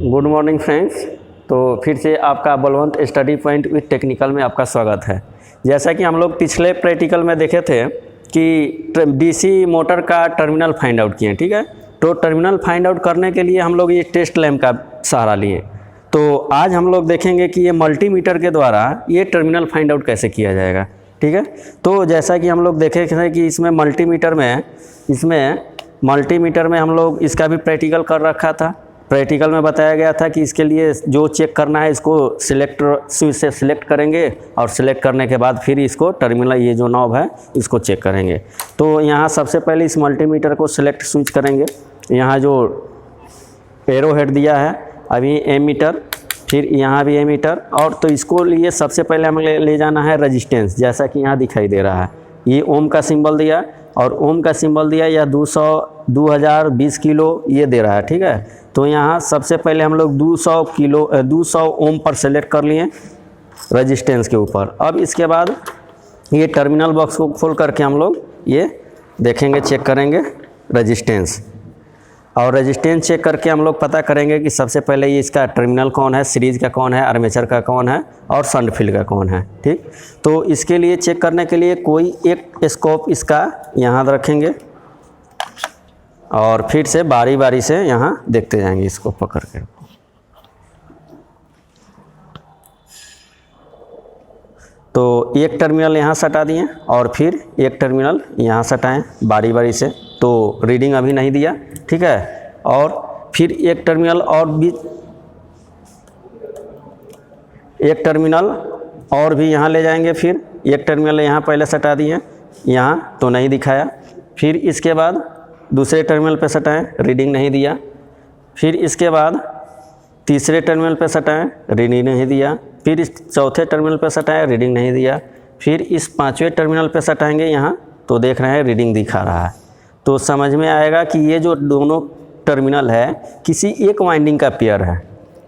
Good morning friends. तो फिर से आपका Balwant study point with technical में आपका स्वागत है। जैसा कि हम लोग पिछले प्रैक्टिकल में देखे थे कि डीसी मोटर का टर्मिनल फाइंड आउट किए, ठीक है। तो टर्मिनल फाइंड आउट करने के लिए हम लोग ये टेस्ट लैंप का सहारा लिए। तो आज हम लोग देखेंगे कि ये मल्टीमीटर के द्वारा ये टर्मिनल फाइंड आउट कैसे किया जाएगा, ठीक है। तो जैसा कि हम लोग देखे थे कि इसमें मल्टीमीटर में हम लोग इसका भी प्रैक्टिकल कर रखा था। प्रैक्टिकल में बताया गया था कि इसके लिए जो चेक करना है इसको स्विच से सिलेक्ट करेंगे और सिलेक्ट करने के बाद फिर इसको टर्मिनल ये जो नॉब है इसको चेक करेंगे। तो यहाँ सबसे पहले इस मल्टीमीटर को सिलेक्ट स्विच करेंगे। यहाँ जो एरो हेड दिया है अभी एमीटर, फिर यहाँ भी एमीटर, और तो इसको लिए सबसे पहले हमें ले जाना है रेजिस्टेंस। जैसा कि यहाँ दिखाई दे रहा है ये ओम का सिंबल दिया और ओम का सिंबल दिया, यह 2020 किलो ये दे रहा है, ठीक है। तो यहाँ सबसे पहले हम लोग 200 ओम पर सेलेक्ट कर लिए रेजिस्टेंस के ऊपर। अब इसके बाद ये टर्मिनल बॉक्स को खोल करके हम लोग ये देखेंगे, चेक करेंगे रेजिस्टेंस, और रेजिस्टेंस चेक करके हम लोग पता करेंगे कि सबसे पहले ये इसका टर्मिनल कौन है, सीरीज का कौन है, आर्मेचर का कौन है और शंट फील्ड का कौन है, ठीक। तो इसके लिए चेक करने के लिए कोई एक स्कोप इसका यहाँ रखेंगे और फिर से बारी बारी से यहाँ देखते जाएंगे इसको पकड़ के। तो एक टर्मिनल यहाँ सटा दिए और फिर एक टर्मिनल यहाँ सटाएं बारी बारी से। तो रीडिंग अभी नहीं दिया, ठीक है। और फिर एक टर्मिनल और भी यहाँ ले जाएंगे। फिर एक टर्मिनल यहाँ पहले सटा दिए, यहाँ तो नहीं दिखाया। फिर इसके बाद दूसरे टर्मिनल पे सटाएं, रीडिंग नहीं दिया। फिर इसके बाद तीसरे टर्मिनल पे सटाएं, रीडिंग नहीं दिया। फिर इस चौथे टर्मिनल पे सटाएं, रीडिंग नहीं दिया। फिर इस पांचवें टर्मिनल पे सटाएंगे यहाँ, तो देख रहे हैं रीडिंग दिखा रहा है। तो समझ में आएगा कि ये जो दोनों टर्मिनल है किसी एक वाइंडिंग का पेयर है,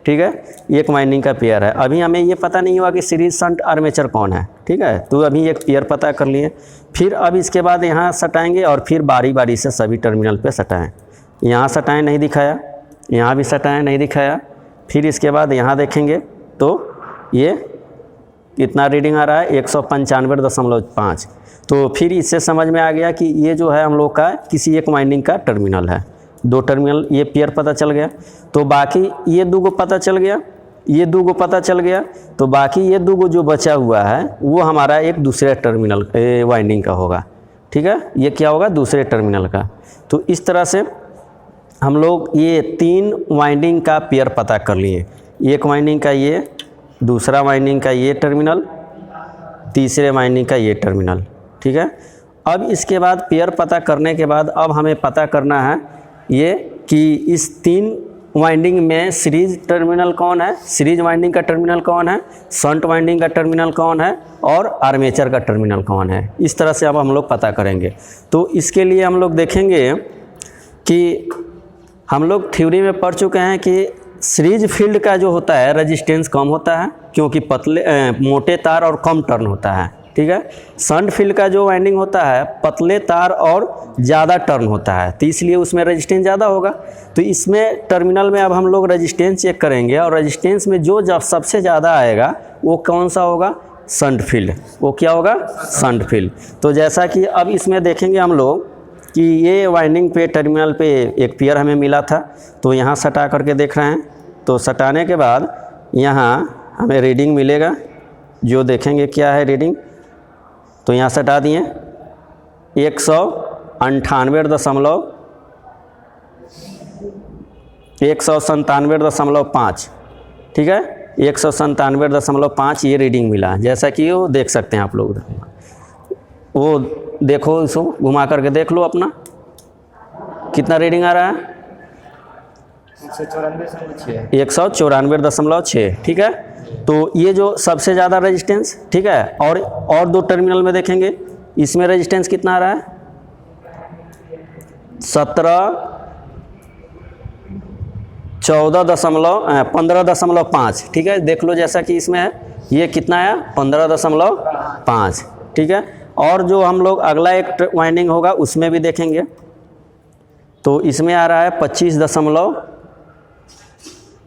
ठीक है, एक वाइंडिंग का पेयर है। अभी हमें ये पता नहीं हुआ कि सीरीज शंट आर्मेचर कौन है, ठीक है। तो अभी एक पेयर पता कर लिए। फिर अब इसके बाद यहाँ सटाएंगे और फिर बारी बारी से सभी टर्मिनल पे सटाएं। यहाँ सटाएं, नहीं दिखाया, यहाँ भी सटाएं, नहीं दिखाया। फिर इसके बाद यहाँ देखेंगे तो ये कितना रीडिंग आ रहा है, 195.5। तो फिर इससे समझ में आ गया कि ये जो है हम लोग का किसी एक वाइंडिंग का टर्मिनल है। दो टर्मिनल ये पेयर पता चल गया। तो बाकी ये दो को पता चल गया, ये दो को पता चल गया। तो बाकी ये दो को जो बचा हुआ है वो हमारा एक दूसरे टर्मिनल वाइंडिंग का होगा, ठीक है। ये क्या होगा, दूसरे टर्मिनल का। तो इस तरह से हम लोग ये 3 वाइंडिंग का पेयर पता कर लिए। एक वाइंडिंग का ये, दूसरा वाइंडिंग का ये टर्मिनल, तीसरे वाइंडिंग का ये टर्मिनल, ठीक है। अब इसके बाद पेयर पता करने के बाद अब हमें पता करना है ये कि इस 3 वाइंडिंग में सीरीज टर्मिनल कौन है, सीरीज वाइंडिंग का टर्मिनल कौन है, शंट वाइंडिंग का टर्मिनल कौन है और आर्मेचर का टर्मिनल कौन है। इस तरह से अब हम लोग पता करेंगे। तो इसके लिए हम लोग देखेंगे कि हम लोग थ्योरी में पढ़ चुके हैं कि सीरीज फील्ड का जो होता है रेजिस्टेंस कम होता है क्योंकि मोटे तार और कम टर्न होता है, ठीक है। शंट फील्ड का जो वाइंडिंग होता है पतले तार और ज़्यादा टर्न होता है, तो इसलिए उसमें रेजिस्टेंस ज़्यादा होगा। तो इसमें टर्मिनल में अब हम लोग रेजिस्टेंस चेक करेंगे और रेजिस्टेंस में जो जब सबसे ज़्यादा आएगा वो कौन सा होगा, शंट फील्ड। वो क्या होगा, शंट फील्ड। तो जैसा कि अब इसमें देखेंगे हम लोग कि ये वाइंडिंग पे टर्मिनल पे एक पेयर हमें मिला था, तो यहाँ सटा करके देख रहे हैं। तो सटाने के बाद यहाँ हमें रीडिंग मिलेगा, जो देखेंगे क्या है रीडिंग। तो यहाँ सटा दिए 197.5, ठीक है, 197.5 ये रीडिंग मिला। जैसा कि वो देख सकते हैं आप लोग, वो देखो, इसको घुमा करके देख लो अपना कितना रीडिंग आ रहा है, 194.6, ठीक है। तो ये जो सबसे ज़्यादा रेजिस्टेंस, ठीक है। और 2 टर्मिनल में देखेंगे इसमें रेजिस्टेंस कितना आ रहा है, 15.5, ठीक है। देख लो जैसा कि इसमें है ये कितना है, 15.5, ठीक है। और जो हम लोग अगला एक वाइंडिंग होगा उसमें भी देखेंगे। तो इसमें आ रहा है 25.5,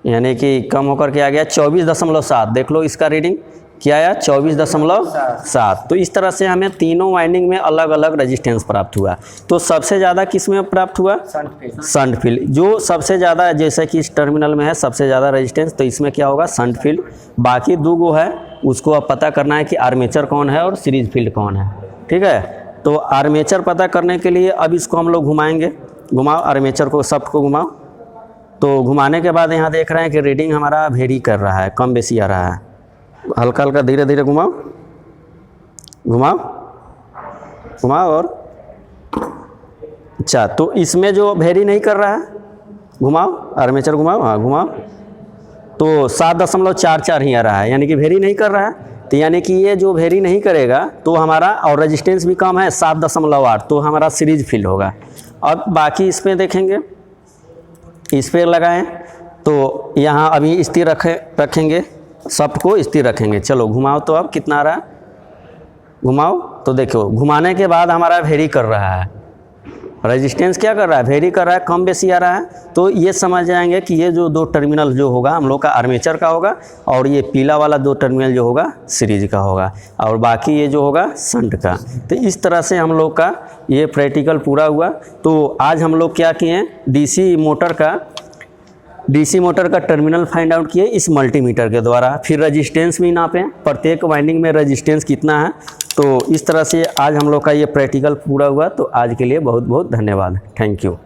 यानी कि कम होकर के आ गया 24.7। देख लो इसका रीडिंग क्या आया, 24.7। तो इस तरह से हमें तीनों वाइंडिंग में अलग अलग रेजिस्टेंस प्राप्त हुआ। तो सबसे ज़्यादा किस में प्राप्त हुआ, शंट फील्ड। जो सबसे ज़्यादा, जैसे कि इस टर्मिनल में है सबसे ज़्यादा रेजिस्टेंस, तो इसमें क्या होगा, शंट फील्ड। बाकी दो गो है, उसको अब पता करना है कि आर्मेचर कौन है और सीरीज फील्ड कौन है। ठीक है, तो आर्मेचर पता करने के लिए अब इसको हम लोग घुमाएंगे। घुमाओ आर्मेचर को, सब को घुमाओ। तो घुमाने के बाद यहाँ देख रहे हैं कि रीडिंग हमारा वेरी कर रहा है, कम बेसी आ रहा है। हल्का हल्का धीरे धीरे घुमाओ, घुमाओ घुमाओ। और अच्छा, तो इसमें जो वेरी नहीं कर रहा है, घुमाओ आर्मेचर, घुमाओ, हाँ घुमाओ। तो 7.44 ही आ रहा है, यानी कि वेरी नहीं कर रहा है। तो यानी कि ये जो वेरी नहीं करेगा तो हमारा, और रेजिस्टेंस भी कम है 7.8, तो हमारा सीरीज फील्ड होगा। अब बाकी इस पर देखेंगे, इस पर लगाएं तो यहाँ अभी स्थिर रखेंगे, सबको स्थिर रखेंगे। चलो घुमाओ, तो अब कितना आ रहा है, घुमाओ। तो देखो घुमाने के बाद हमारा वेरी कर रहा है, रेजिस्टेंस क्या कर रहा है, वेरी कर रहा है, कम बेसी आ रहा है। तो ये समझ जाएंगे कि ये जो दो टर्मिनल जो होगा हम लोग का आर्मेचर का होगा, और ये पीला वाला दो टर्मिनल जो होगा सीरीज का होगा, और बाकी ये जो होगा शंट का। तो इस तरह से हम लोग का ये प्रैक्टिकल पूरा हुआ। तो आज हम लोग क्या किए, डीसी मोटर का टर्मिनल फाइंड आउट किए इस मल्टीमीटर के द्वारा। फिर रेजिस्टेंस भी नापें, प्रत्येक वाइंडिंग में रेजिस्टेंस कितना है। तो इस तरह से आज हम लोग का ये प्रैक्टिकल पूरा हुआ। तो आज के लिए बहुत बहुत धन्यवाद, थैंक यू।